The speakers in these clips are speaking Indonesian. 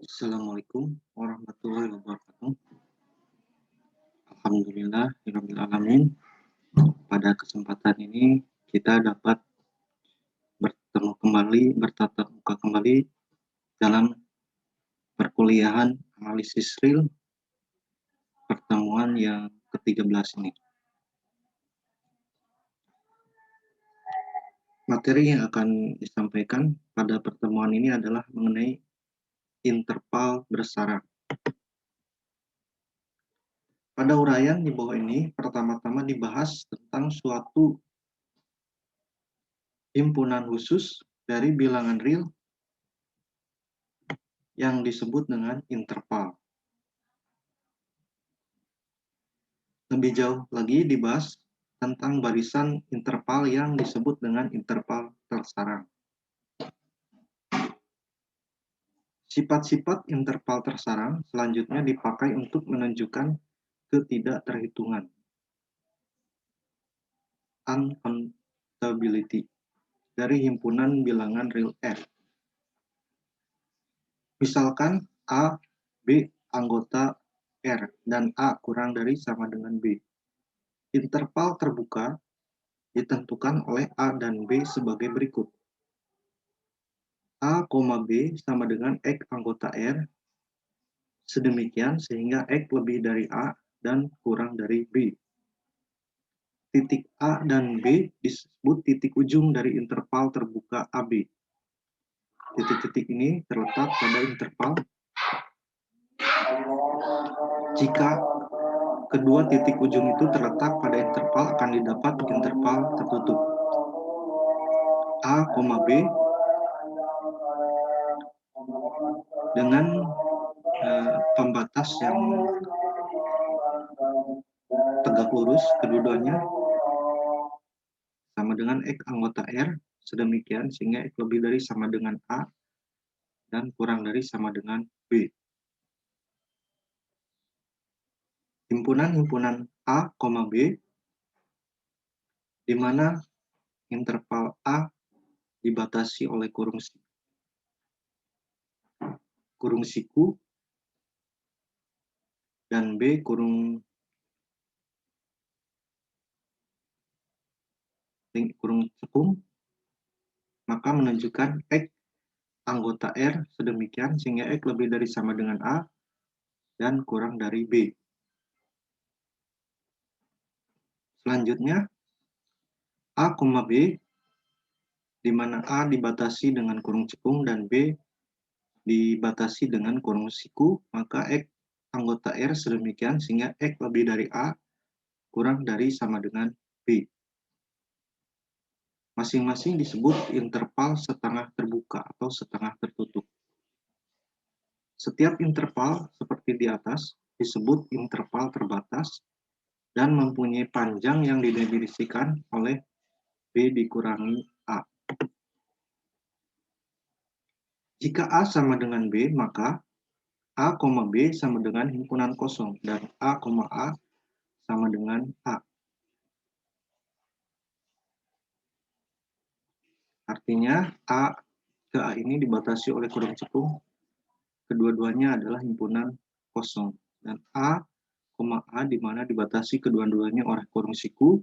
Assalamualaikum warahmatullahi wabarakatuh. Alhamdulillahirabbil alamin. Pada kesempatan ini kita dapat bertemu kembali, bertatap muka kembali dalam perkuliahan analisis real pertemuan yang ke-13 ini. Materi yang akan disampaikan pada pertemuan ini adalah mengenai interval bersarang. Pada uraian di bawah ini, pertama-tama dibahas tentang suatu himpunan khusus dari bilangan real yang disebut dengan interval. Lebih jauh lagi dibahas tentang barisan interval yang disebut dengan interval tersarang. Sifat-sifat interval tersarang selanjutnya dipakai untuk menunjukkan ketidakterhitungan, uncountability, dari himpunan bilangan real F. Misalkan A, B anggota R, dan A kurang dari sama dengan B. Interval terbuka ditentukan oleh A dan B sebagai berikut. A, B sama dengan X anggota R, sedemikian sehingga X lebih dari A dan kurang dari B. Titik A dan B disebut titik ujung dari interval terbuka AB. Titik-titik ini terletak pada interval jika kedua titik ujung itu terletak pada interval akan didapat interval tertutup. A, B dengan pembatas yang tegak lurus, kedua-duanya sama dengan X anggota R, sedemikian sehingga X lebih dari sama dengan A dan kurang dari sama dengan B. Himpunan-himpunan A, B, di mana interval A dibatasi oleh kurung siku dan B kurung cekung, maka menunjukkan X anggota R sedemikian sehingga X lebih dari sama dengan A dan kurang dari B. Selanjutnya A, B, di mana A dibatasi dengan kurung cekung dan B dibatasi dengan kurung siku, maka X anggota R sedemikian sehingga X lebih dari A kurang dari sama dengan B. Masing-masing disebut interval setengah terbuka atau setengah tertutup. Setiap interval seperti di atas disebut interval terbatas dan mempunyai panjang yang didefinisikan oleh B dikurangi A. Jika A sama dengan B, maka A, B sama dengan himpunan kosong dan A, sama dengan A. Artinya A ke A ini dibatasi oleh kurung cekung, kedua-duanya adalah himpunan kosong. Dan A, di mana dibatasi kedua-duanya oleh kurung siku,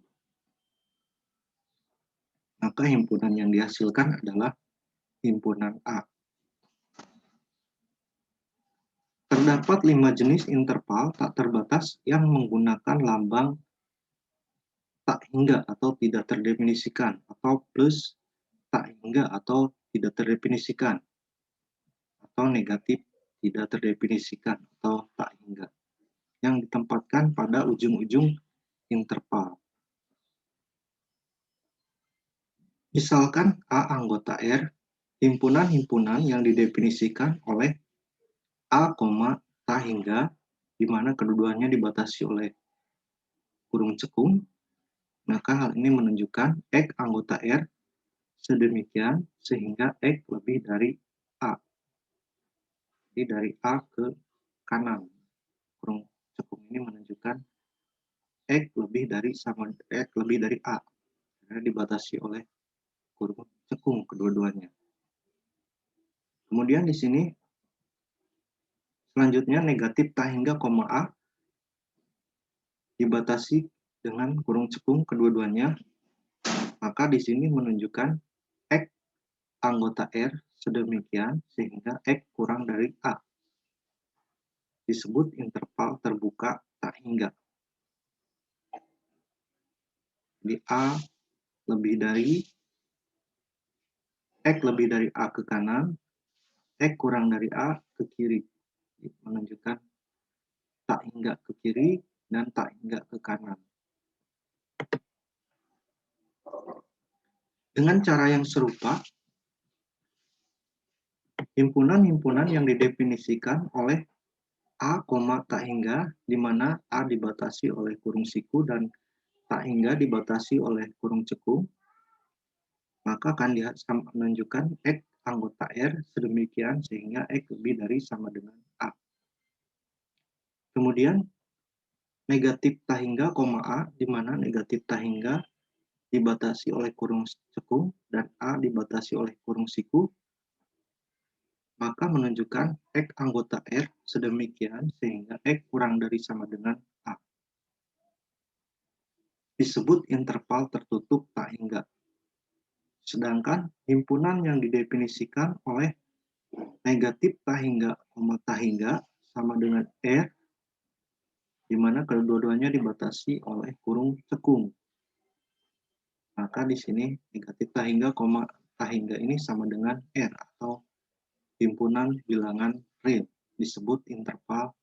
maka himpunan yang dihasilkan adalah himpunan A. Terdapat 5 jenis interval tak terbatas yang menggunakan lambang tak hingga atau tidak terdefinisikan, atau plus tak hingga atau tidak terdefinisikan, atau negatif tidak terdefinisikan atau tak hingga, yang ditempatkan pada ujung-ujung interval. Misalkan A anggota R, himpunan-himpunan yang didefinisikan oleh A, tak hingga, di mana keduanya dibatasi oleh kurung cekung, maka hal ini menunjukkan X anggota R sedemikian sehingga X lebih dari A. Jadi dari A ke kanan. Kurung cekung ini menunjukkan X lebih dari A. Karena dibatasi oleh kurung cekung kedua-duanya. Kemudian di sini Selanjutnya negatif tak hingga koma A dibatasi dengan kurung cekung kedua-duanya, maka di sini menunjukkan X anggota R sedemikian sehingga X kurang dari A. Disebut interval terbuka tak hingga. Di A lebih dari X lebih dari A ke kanan, X kurang dari A ke kiri. Menunjukkan tak hingga ke kiri dan tak hingga ke kanan. Dengan cara yang serupa, himpunan-himpunan yang didefinisikan oleh A, tak hingga, di mana A dibatasi oleh kurung siku dan tak hingga dibatasi oleh kurung cekung, maka akan menunjukkan X anggota R sedemikian sehingga X lebih dari sama dengan A. Kemudian negatif tak hingga, A, di mana negatif tak hingga dibatasi oleh kurung cekung dan A dibatasi oleh kurung siku, maka menunjukkan X anggota R sedemikian sehingga X kurang dari sama dengan A. Disebut interval tertutup tak hingga. Sedangkan himpunan yang didefinisikan oleh negatif tak hingga, tak hingga sama dengan R, di mana kedua-duanya dibatasi oleh kurung cekung. Maka di sini negatif tak hingga, tak hingga ini sama dengan R atau himpunan bilangan real, disebut interval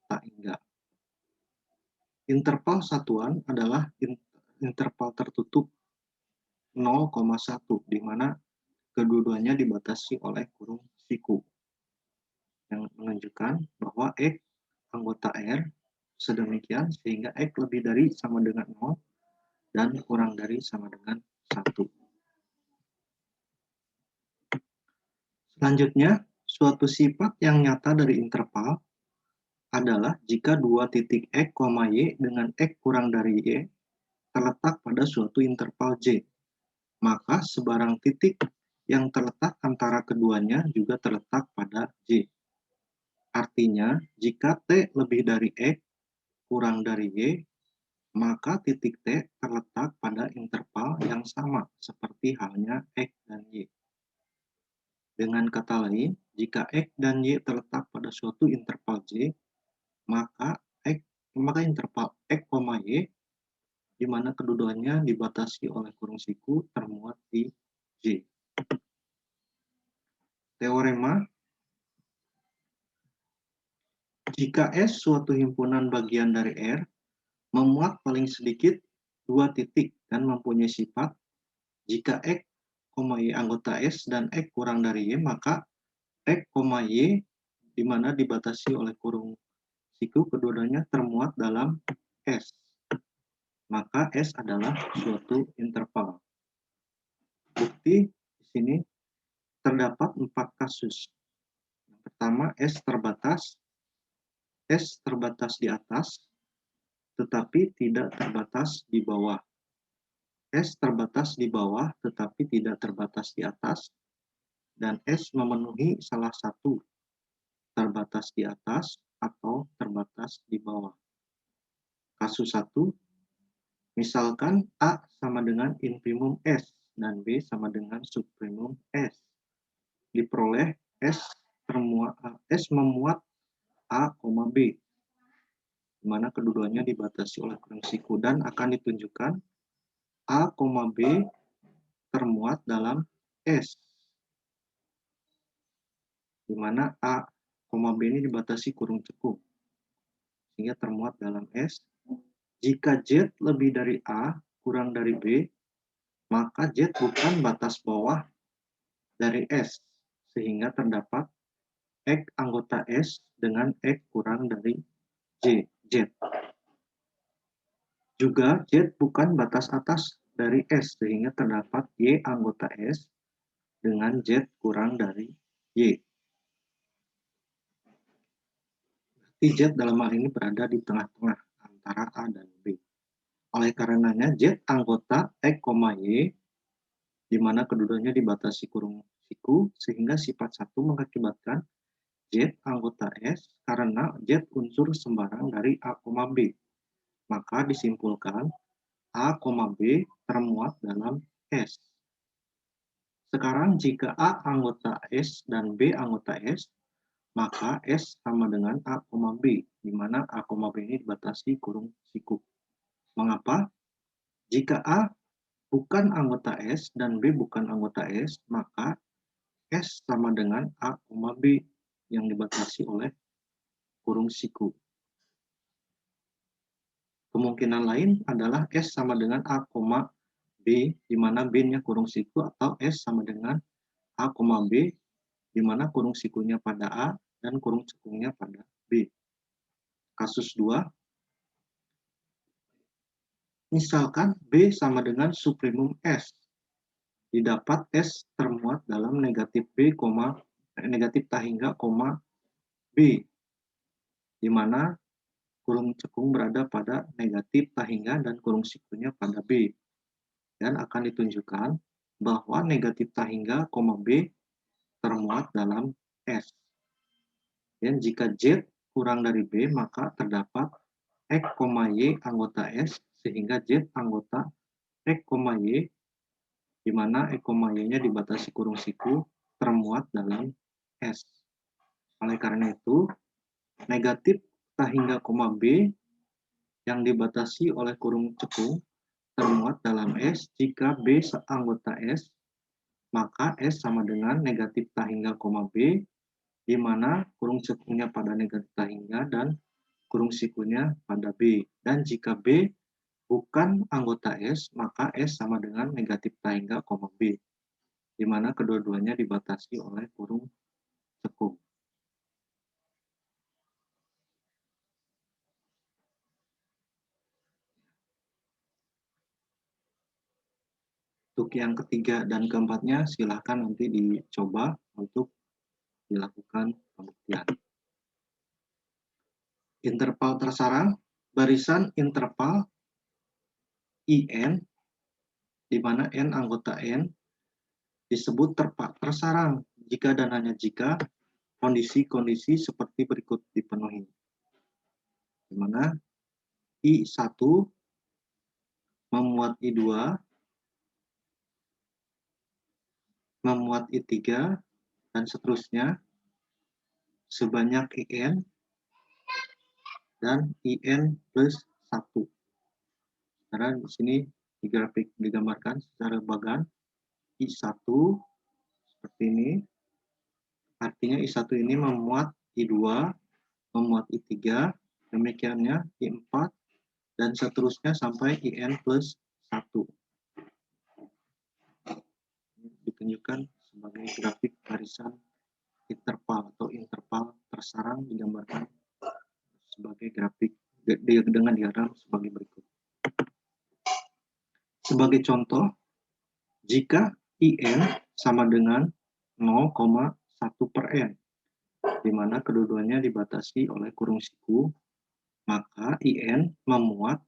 tak hingga. Interval satuan adalah interval tertutup 0,1, di mana kedua-duanya dibatasi oleh kurung siku, yang menunjukkan bahwa X anggota R sedemikian sehingga X lebih dari sama dengan 0 dan kurang dari sama dengan 1. Selanjutnya, suatu sifat yang nyata dari interval adalah jika dua titik X, Y dengan X kurang dari Y terletak pada suatu interval J, maka sebarang titik yang terletak antara keduanya juga terletak pada J. Artinya, jika T lebih dari X kurang dari Y, maka titik T terletak pada interval yang sama seperti halnya X dan Y. Dengan kata lain, jika X dan Y terletak pada suatu interval J, maka interval X, Y, di mana kedudukannya dibatasi oleh kurung siku, termuat di J. Teorema, jika S suatu himpunan bagian dari R, memuat paling sedikit dua titik dan mempunyai sifat, jika X, Y anggota S dan X kurang dari Y, maka X, Y di mana dibatasi oleh kurung siku kedua-duanya termuat dalam S. Maka S adalah suatu interval. Bukti di sini terdapat 4 kasus. Yang pertama, S terbatas di atas, tetapi tidak terbatas di bawah. S terbatas di bawah, tetapi tidak terbatas di atas, dan S memenuhi salah satu, terbatas di atas atau terbatas di bawah. Kasus 1, misalkan A sama dengan infimum S dan B sama dengan subprimum S. Diperoleh S memuat A, B, di mana kedudukannya dibatasi oleh kurung siku dan akan ditunjukkan A, B termuat dalam S, di mana A, B ini dibatasi kurung cekung, sehingga termuat dalam S. Jika Z lebih dari A kurang dari B, maka Z bukan batas bawah dari S, sehingga terdapat X anggota S dengan X kurang dari Z. Juga Z bukan batas atas dari S, sehingga terdapat Y anggota S dengan Z kurang dari Y. Berarti Z dalam hal ini berada di tengah-tengah antara A dan B. Oleh karenanya Z anggota X, Y, di mana kedudukannya dibatasi kurung siku, sehingga sifat 1 mengakibatkan Z anggota S karena Z unsur sembarang dari A, B. Maka disimpulkan A, B termuat dalam S. Sekarang jika A anggota S dan B anggota S, maka S sama dengan A, B, di mana A, B ini dibatasi kurung siku. Mengapa? Jika A bukan anggota S dan B bukan anggota S, maka S sama dengan A, B yang dibatasi oleh kurung siku. Kemungkinan lain adalah S sama dengan A, B, di mana B-nya kurung siku, atau S sama dengan A, B, di mana kurung sikunya pada A dan kurung cekungnya pada B. Kasus 2, misalkan B sama dengan suprimum S. Didapat S termuat dalam negatif B, negatif tahingga, B, di mana kurung cekung berada pada negatif tahingga dan kurung sikunya pada B. Dan akan ditunjukkan bahwa negatif tahingga, B termuat dalam S. Dan jika Z kurang dari B, maka terdapat X, Y anggota S, sehingga Z anggota X, Y, di mana X, Y-nya dibatasi kurung siku, termuat dalam S. Oleh karena itu, negatif tahingga, B yang dibatasi oleh kurung cekung termuat dalam S jika B anggota S, maka S sama dengan negatif tahingga, B, di mana kurung cekungnya pada negatif tahingga dan kurung sikunya pada B. Dan jika B bukan anggota S, maka S sama dengan negatif tahingga, B, di mana kedua-duanya dibatasi oleh kurung cekung. Untuk yang ketiga dan keempatnya, silahkan nanti dicoba untuk dilakukan pembuktian. Interval tersarang, barisan interval IN, di mana N anggota N disebut tersarang jika dan hanya jika kondisi-kondisi seperti berikut dipenuhi. Di mana I1 memuat I2, memuat I3, dan seterusnya sebanyak IN dan IN plus 1. Karena di sini di grafik digambarkan secara bagan I1 seperti ini. Artinya I1 ini memuat I2, memuat I3, demikiannya I4, dan seterusnya sampai IN plus 1. Ditunjukkan sebagai grafik barisan interval atau interval tersarang, digambarkan sebagai grafik dengan diagram sebagai berikut. Sebagai contoh, jika IN sama dengan 0,1 per N, di mana kedua-duanya dibatasi oleh kurung siku, maka IN memuat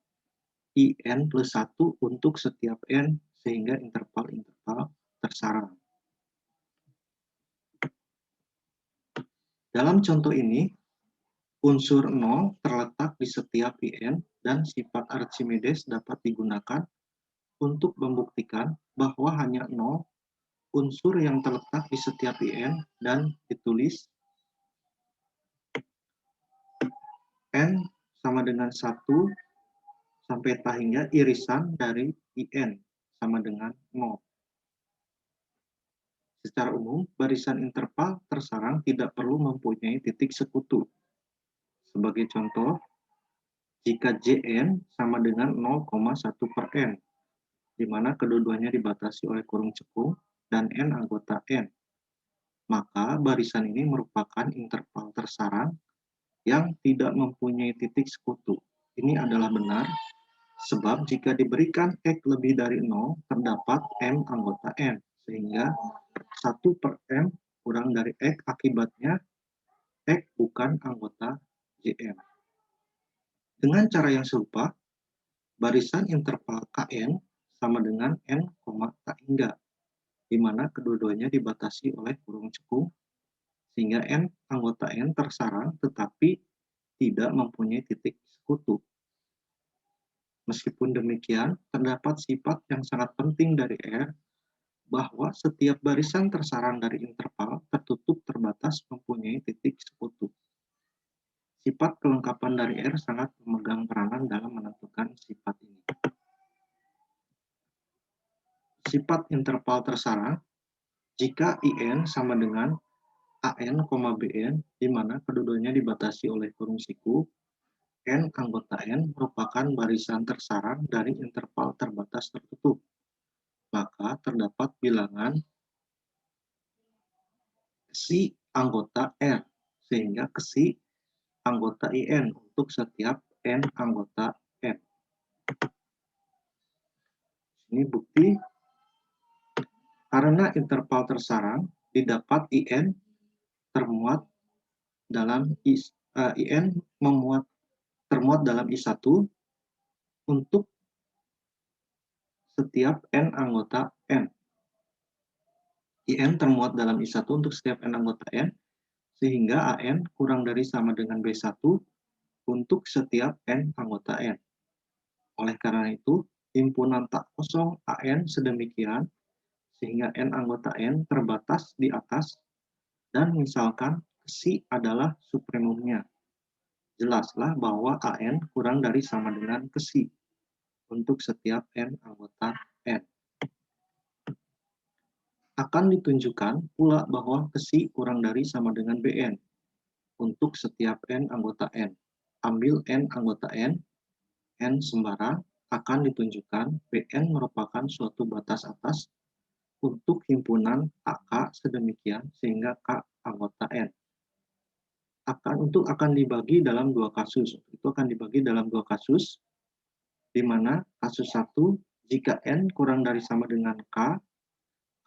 IN plus 1 untuk setiap N, sehingga interval-interval tersarang. Dalam contoh ini, unsur 0 terletak di setiap IN dan sifat Archimedes dapat digunakan untuk membuktikan bahwa hanya 0 unsur yang terletak di setiap IN dan ditulis N sama dengan 1 sampai hingga irisan dari IN sama dengan 0. Secara umum, barisan interval tersarang tidak perlu mempunyai titik sekutu. Sebagai contoh, jika Jn sama dengan 0,1 per N, di mana kedua-duanya dibatasi oleh kurung cekung dan N anggota N, maka barisan ini merupakan interval tersarang yang tidak mempunyai titik sekutu. Ini adalah benar, sebab jika diberikan X lebih dari 0, terdapat M anggota N, sehingga 1 per M kurang dari X, akibatnya X bukan anggota Jm. Dengan cara yang serupa, barisan interval Kn sama dengan N, K hingga, di mana kedua-duanya dibatasi oleh kurung cekung, sehingga N anggota N tersarang tetapi tidak mempunyai titik sekutu. Meskipun demikian, terdapat sifat yang sangat penting dari R, bahwa setiap barisan tersarang dari interval tertutup terbatas mempunyai titik sekutu. Sifat kelengkapan dari R sangat memegang peranan dalam menentukan sifat ini. Sifat interval tersarang, jika IN sama dengan AN, BN, di mana kedudukannya dibatasi oleh kurung siku, N anggota N merupakan barisan tersarang dari interval terbatas tertutup. Maka terdapat bilangan si anggota R, sehingga si anggota IN untuk setiap N anggota N. Ini bukti karena interval tersarang didapat IN termuat dalam IN termuat dalam I1 untuk setiap N anggota N. IN termuat dalam I1 untuk setiap N anggota N, sehingga AN kurang dari sama dengan B1 untuk setiap N anggota N. Oleh karena itu, himpunan tak kosong AN sedemikian, sehingga N anggota N terbatas di atas, dan misalkan si adalah supremumnya. Jelaslah bahwa AN kurang dari sama dengan si untuk setiap N anggota N. Akan ditunjukkan pula bahwa si kurang dari sama dengan Bn untuk setiap N anggota N. Ambil N anggota N sembarang, akan ditunjukkan Bn merupakan suatu batas atas untuk himpunan AK sedemikian sehingga K anggota N. Akan dibagi dalam dua kasus. Itu akan dibagi dalam dua kasus, di mana kasus 1, jika N kurang dari sama dengan K,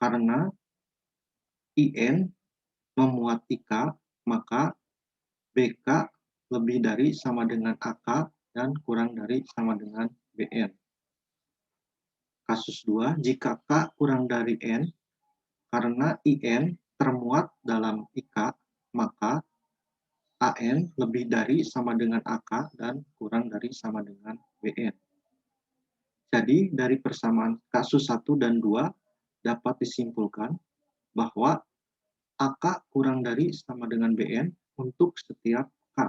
karena IN memuat IK, maka BK lebih dari sama dengan AK dan kurang dari sama dengan BN. Kasus 2, jika K kurang dari N, karena IN termuat dalam IK, maka AN lebih dari sama dengan AK dan kurang dari sama dengan BN. Jadi dari persamaan kasus 1 dan 2 dapat disimpulkan bahwa AK kurang dari sama dengan BN untuk setiap K.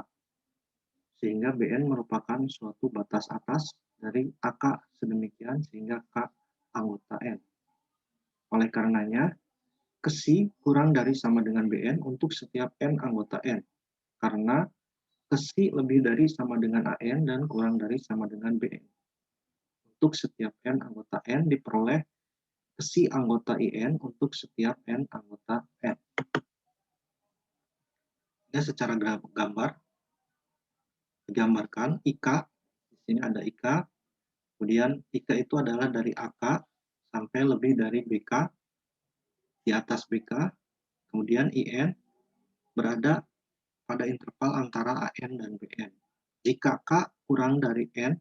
Sehingga BN merupakan suatu batas atas dari AK sedemikian sehingga K anggota N. Oleh karenanya, si kurang dari sama dengan BN untuk setiap N anggota N. Karena si lebih dari sama dengan AN dan kurang dari sama dengan BN. Untuk setiap N anggota N diperoleh si anggota IN untuk setiap N anggota N. Ini secara gambar digambarkan IK, di sini ada IK, kemudian IK itu adalah dari AK sampai lebih dari BK, di atas BK, kemudian IN berada pada interval antara AN dan BN. Jika K kurang dari N,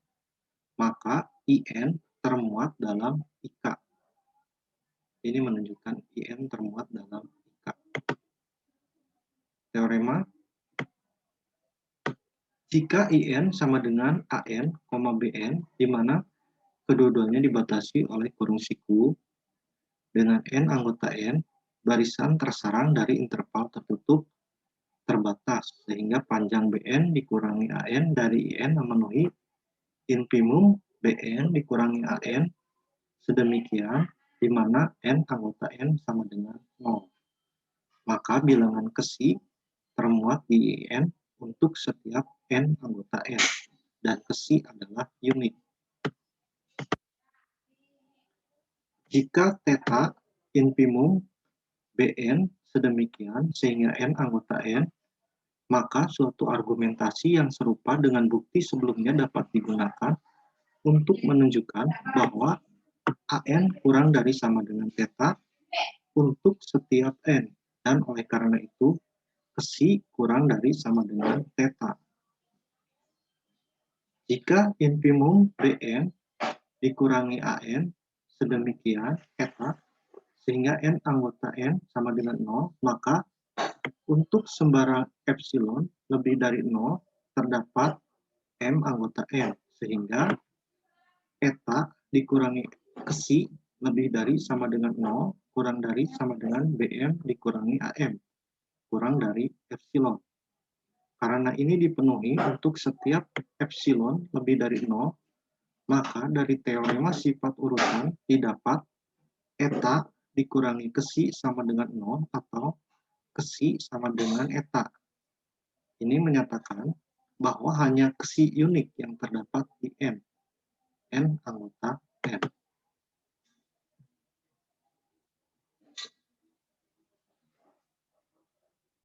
maka IN termuat dalam IK. Ini menunjukkan IN termuat dalam IK. Teorema, jika IN sama dengan AN, BN, di mana kedua-duanya dibatasi oleh kurung siku, dengan N anggota N, barisan tersarang dari interval tertutup terbatas, sehingga panjang BN dikurangi AN dari IN memenuhi infimum BN dikurangi AN, sedemikian di mana N anggota N sama dengan 0. Maka bilangan si termuat di IN untuk setiap N anggota N, dan si adalah unit. Jika theta infimum BN sedemikian sehingga N anggota N, maka suatu argumentasi yang serupa dengan bukti sebelumnya dapat digunakan untuk menunjukkan bahwa AN kurang dari sama dengan theta untuk setiap N, dan oleh karena itu si kurang dari sama dengan theta. Jika infimum BN dikurangi AN sedemikian theta sehingga N anggota N sama dengan 0, maka Untuk sembarang epsilon lebih dari 0, terdapat M anggota N, sehingga eta dikurangi Xi lebih dari sama dengan 0, kurang dari sama dengan BM dikurangi AM, kurang dari epsilon. Karena ini dipenuhi untuk setiap epsilon lebih dari 0, maka dari teorema sifat urutan didapat eta dikurangi Xi sama dengan 0 atau Xi sama dengan eta. Ini menyatakan bahwa hanya Xi unik yang terdapat di N anggota N.